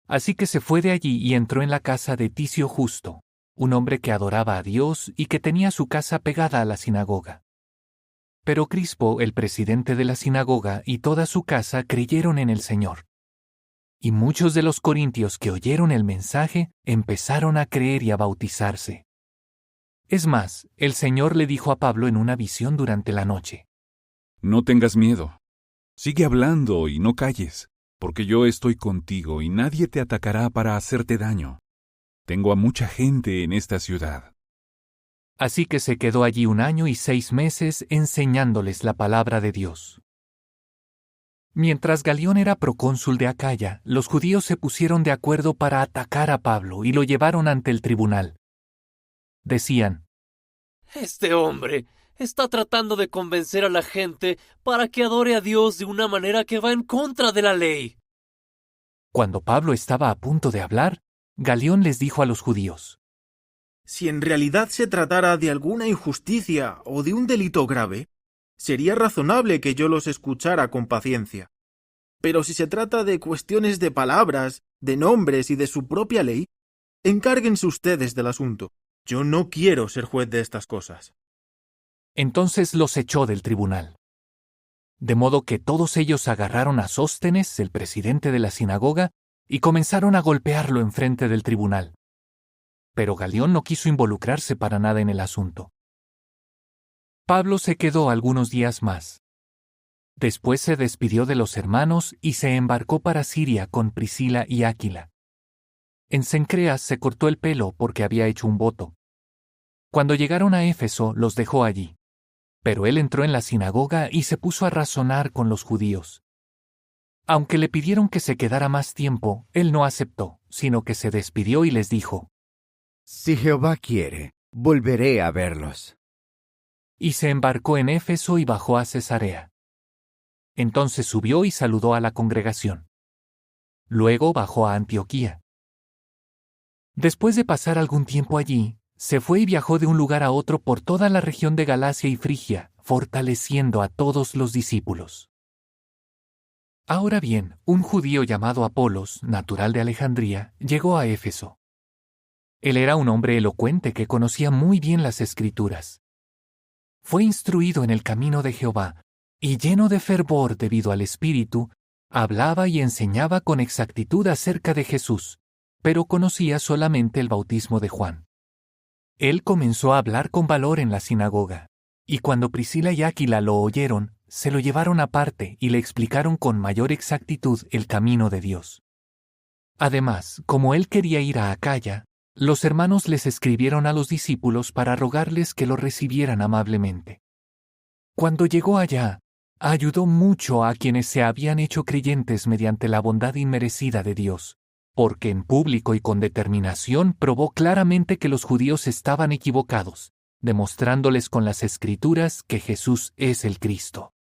Así que se fue de allí y entró en la casa de Ticio Justo, un hombre que adoraba a Dios y que tenía su casa pegada a la sinagoga. Pero Crispo, el presidente de la sinagoga, y toda su casa creyeron en el Señor. Y muchos de los corintios que oyeron el mensaje empezaron a creer y a bautizarse. Es más, el Señor le dijo a Pablo en una visión durante la noche: No tengas miedo. Sigue hablando y no calles, porque yo estoy contigo y nadie te atacará para hacerte daño. Tengo a mucha gente en esta ciudad. Así que se quedó allí 1 año y 6 meses enseñándoles la palabra de Dios. Mientras Galión era procónsul de Acaya, los judíos se pusieron de acuerdo para atacar a Pablo y lo llevaron ante el tribunal. Decían: Este hombre está tratando de convencer a la gente para que adore a Dios de una manera que va en contra de la ley. Cuando Pablo estaba a punto de hablar, Galión les dijo a los judíos: Si en realidad se tratara de alguna injusticia o de un delito grave, sería razonable que yo los escuchara con paciencia. Pero si se trata de cuestiones de palabras, de nombres y de su propia ley, encárguense ustedes del asunto. Yo no quiero ser juez de estas cosas. Entonces los echó del tribunal. De modo que todos ellos agarraron a Sóstenes, el presidente de la sinagoga, y comenzaron a golpearlo enfrente del tribunal. Pero Galión no quiso involucrarse para nada en el asunto. Pablo se quedó algunos días más. Después se despidió de los hermanos y se embarcó para Siria con Priscila y Áquila. En Cencreas se cortó el pelo porque había hecho un voto. Cuando llegaron a Éfeso, los dejó allí. Pero él entró en la sinagoga y se puso a razonar con los judíos. Aunque le pidieron que se quedara más tiempo, él no aceptó, sino que se despidió y les dijo: Si Jehová quiere, volveré a verlos. Y se embarcó en Éfeso y bajó a Cesarea. Entonces subió y saludó a la congregación. Luego bajó a Antioquía. Después de pasar algún tiempo allí, se fue y viajó de un lugar a otro por toda la región de Galacia y Frigia, fortaleciendo a todos los discípulos. Ahora bien, un judío llamado Apolos, natural de Alejandría, llegó a Éfeso. Él era un hombre elocuente que conocía muy bien las Escrituras. Fue instruido en el camino de Jehová, y lleno de fervor debido al Espíritu, hablaba y enseñaba con exactitud acerca de Jesús, pero conocía solamente el bautismo de Juan. Él comenzó a hablar con valor en la sinagoga, y cuando Priscila y Áquila lo oyeron, se lo llevaron aparte y le explicaron con mayor exactitud el camino de Dios. Además, como él quería ir a Acaya, los hermanos les escribieron a los discípulos para rogarles que lo recibieran amablemente. Cuando llegó allá, ayudó mucho a quienes se habían hecho creyentes mediante la bondad inmerecida de Dios, porque en público y con determinación probó claramente que los judíos estaban equivocados, demostrándoles con las Escrituras que Jesús es el Cristo.